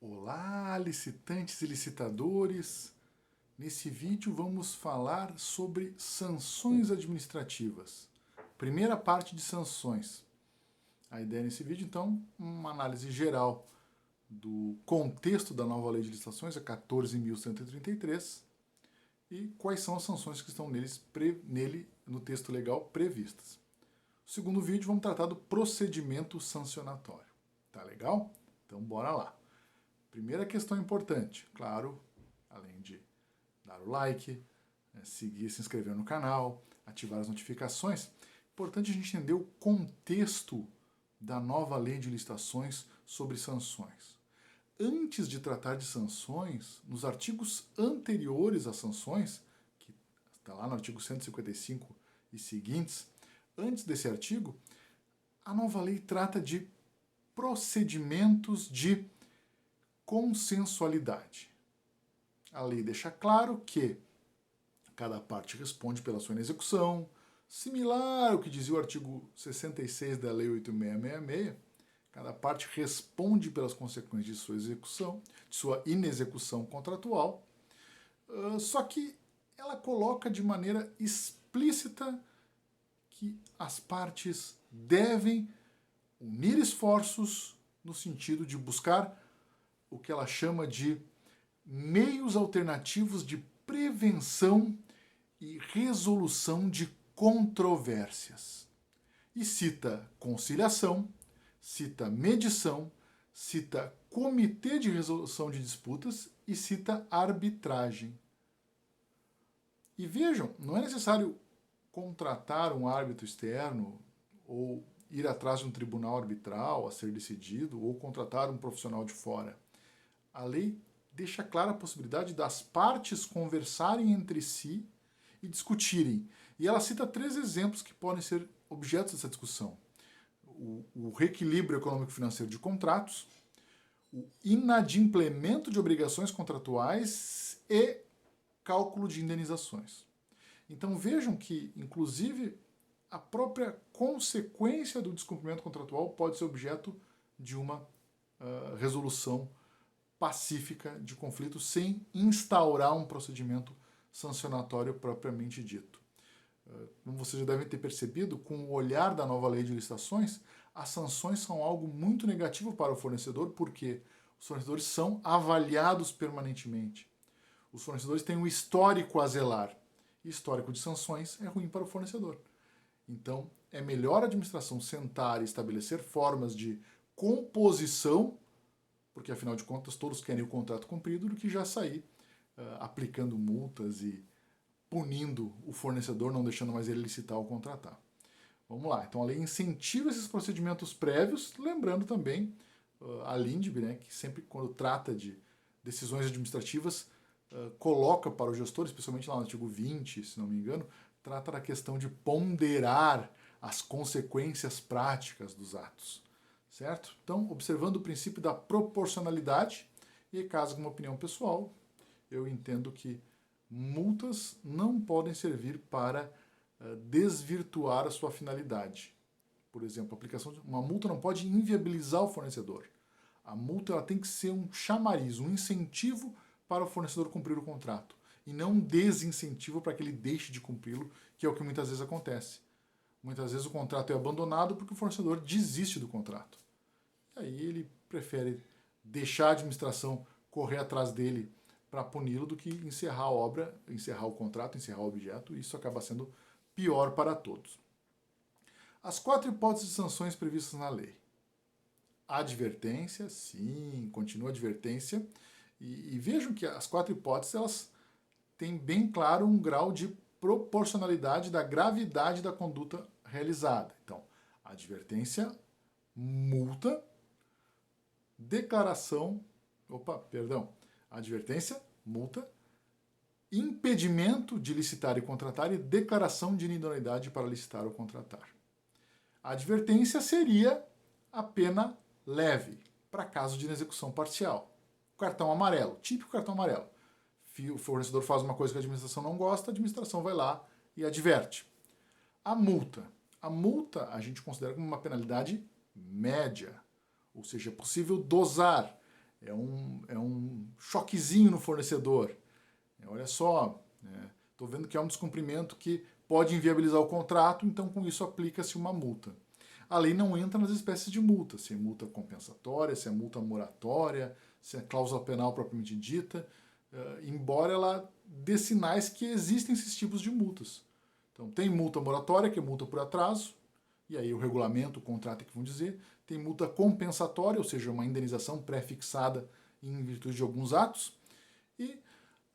Olá, licitantes e licitadores! Nesse vídeo vamos falar sobre sanções administrativas. Primeira parte de sanções. A ideia nesse vídeo, então, uma análise geral do contexto da nova lei de licitações, a 14.133, e quais são as sanções que estão nele, no texto legal, previstas. No segundo vídeo, vamos tratar do procedimento sancionatório. Tá legal? Então, bora lá. Primeira questão importante, claro, além de dar o like, seguir, se inscrever no canal, ativar as notificações, importante a gente entender o contexto da nova lei de licitações sobre sanções. Antes de tratar de sanções, nos artigos anteriores às sanções, que está lá no artigo 155 e seguintes, antes desse artigo, a nova lei trata de procedimentos de consensualidade. A lei deixa claro que cada parte responde pela sua execução, similar ao que dizia o artigo 66 da Lei 8666, cada parte responde pelas consequências de sua execução, de sua inexecução contratual, só que ela coloca de maneira explícita que as partes devem unir esforços no sentido de buscar o que ela chama de meios alternativos de prevenção e resolução de controvérsias. E cita conciliação, cita mediação, cita comitê de resolução de disputas e cita arbitragem. E vejam, não é necessário contratar um árbitro externo ou ir atrás de um tribunal arbitral a ser decidido ou contratar um profissional de fora. A lei deixa clara a possibilidade das partes conversarem entre si e discutirem. E ela cita 3 exemplos que podem ser objetos dessa discussão. O reequilíbrio econômico-financeiro de contratos, o inadimplemento de obrigações contratuais e cálculo de indenizações. Então vejam que, inclusive, a própria consequência do descumprimento contratual pode ser objeto de uma resolução pacífica de conflito sem instaurar um procedimento sancionatório propriamente dito. Como vocês já devem ter percebido, com o olhar da nova lei de licitações, as sanções são algo muito negativo para o fornecedor, porque os fornecedores são avaliados permanentemente. Os fornecedores têm um histórico a zelar, e histórico de sanções é ruim para o fornecedor. Então, é melhor a administração sentar e estabelecer formas de composição, porque afinal de contas todos querem o contrato cumprido, do que já sair aplicando multas e punindo o fornecedor, não deixando mais ele licitar ou contratar. Vamos lá, então a lei incentiva esses procedimentos prévios, lembrando também a LINDB, né, que sempre quando trata de decisões administrativas, coloca para o gestor, especialmente lá no artigo 20, se não me engano, trata da questão de ponderar as consequências práticas dos atos. Certo? Então, observando o princípio da proporcionalidade, e caso com uma opinião pessoal, eu entendo que multas não podem servir para desvirtuar a sua finalidade. Por exemplo, a aplicação de uma multa não pode inviabilizar o fornecedor. A multa ela tem que ser um chamariz, um incentivo para o fornecedor cumprir o contrato, e não um desincentivo para que ele deixe de cumpri-lo, que é o que muitas vezes acontece. Muitas vezes o contrato é abandonado porque o fornecedor desiste do contrato. E aí ele prefere deixar a administração correr atrás dele para puni-lo do que encerrar a obra, encerrar o contrato, encerrar o objeto, e isso acaba sendo pior para todos. As 4 hipóteses de sanções previstas na lei. Advertência, sim, continua a advertência. E vejam que as 4 hipóteses elas têm bem claro um grau de proporcionalidade da gravidade da conduta realizada. Então, advertência, multa, declaração, advertência, multa, impedimento de licitar e contratar e declaração de inidoneidade para licitar ou contratar. A advertência seria a pena leve, para caso de inexecução parcial. Cartão amarelo, típico cartão amarelo. O fornecedor faz uma coisa que a administração não gosta, a administração vai lá e adverte. A multa a gente considera como uma penalidade média, ou seja, é possível dosar. é um choquezinho no fornecedor. Olha só, estou vendo que é um descumprimento que pode inviabilizar o contrato, então com isso aplica-se uma multa. A lei não entra nas espécies de multa, se é multa compensatória, se é multa moratória, se é cláusula penal propriamente dita, embora ela dê sinais que existem esses tipos de multas. Então tem multa moratória, que é multa por atraso, e aí o regulamento, o contrato é que vão dizer. Tem multa compensatória, ou seja, uma indenização pré-fixada em virtude de alguns atos. E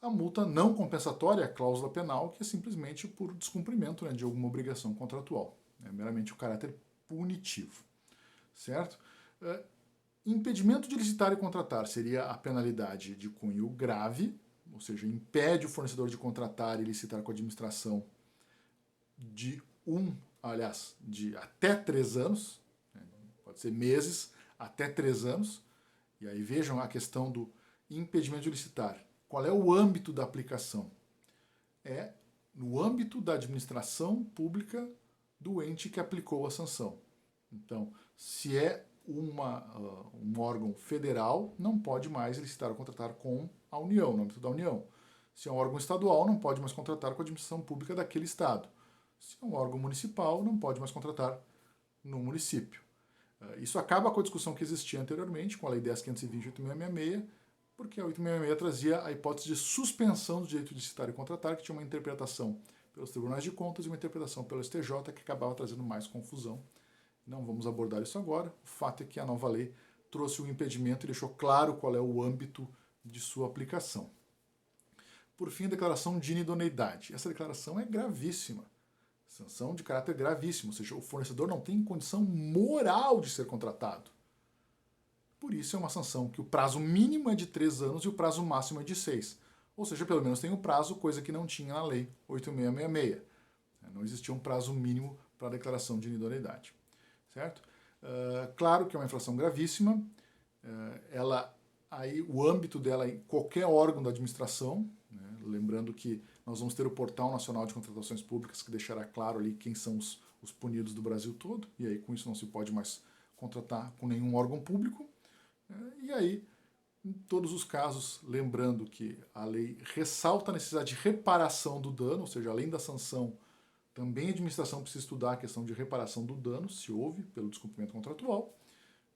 a multa não compensatória, a cláusula penal, que é simplesmente por descumprimento, né, de alguma obrigação contratual. É meramente o caráter punitivo. Certo? Impedimento de licitar e contratar seria a penalidade de cunho grave, ou seja, impede o fornecedor de contratar e licitar com a administração de até 3 anos, pode ser meses, até 3 anos. E aí vejam a questão do impedimento de licitar. Qual é o âmbito da aplicação? É no âmbito da administração pública do ente que aplicou a sanção. Então, se é um órgão federal, não pode mais licitar ou contratar com a União, no âmbito da União. Se é um órgão estadual, não pode mais contratar com a administração pública daquele estado. Se é um órgão municipal, não pode mais contratar no município. Isso acaba com a discussão que existia anteriormente, com a Lei 10.520 e 8.666, porque a 8.666 trazia a hipótese de suspensão do direito de licitar e contratar, que tinha uma interpretação pelos tribunais de contas e uma interpretação pelo STJ, que acabava trazendo mais confusão. Não vamos abordar isso agora. O fato é que a nova lei trouxe o impedimento e deixou claro qual é o âmbito de sua aplicação. Por fim, a declaração de inidoneidade. Essa declaração é gravíssima. Sanção de caráter gravíssimo, ou seja, o fornecedor não tem condição moral de ser contratado. Por isso é uma sanção que o prazo mínimo é de 3 anos e o prazo máximo é de 6. Ou seja, pelo menos tem um prazo, coisa que não tinha na lei 8.666. Não existia um prazo mínimo para a declaração de inidoneidade. Certo? Claro que é uma infração gravíssima. Aí o âmbito dela é em qualquer órgão da administração, né? Lembrando que nós vamos ter o Portal Nacional de Contratações Públicas que deixará claro ali quem são os punidos do Brasil todo, e aí com isso não se pode mais contratar com nenhum órgão público. E aí, em todos os casos, lembrando que a lei ressalta a necessidade de reparação do dano, ou seja, além da sanção, também a administração precisa estudar a questão de reparação do dano, se houve, pelo descumprimento contratual,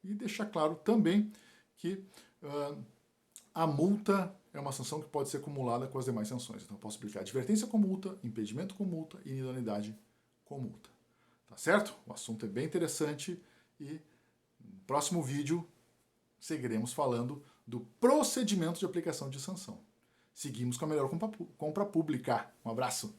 e deixar claro também que a multa é uma sanção que pode ser acumulada com as demais sanções. Então, eu posso aplicar advertência com multa, impedimento com multa e inidoneidade com multa. Tá certo? O assunto é bem interessante e no próximo vídeo seguiremos falando do procedimento de aplicação de sanção. Seguimos com a melhor compra pública. Um abraço!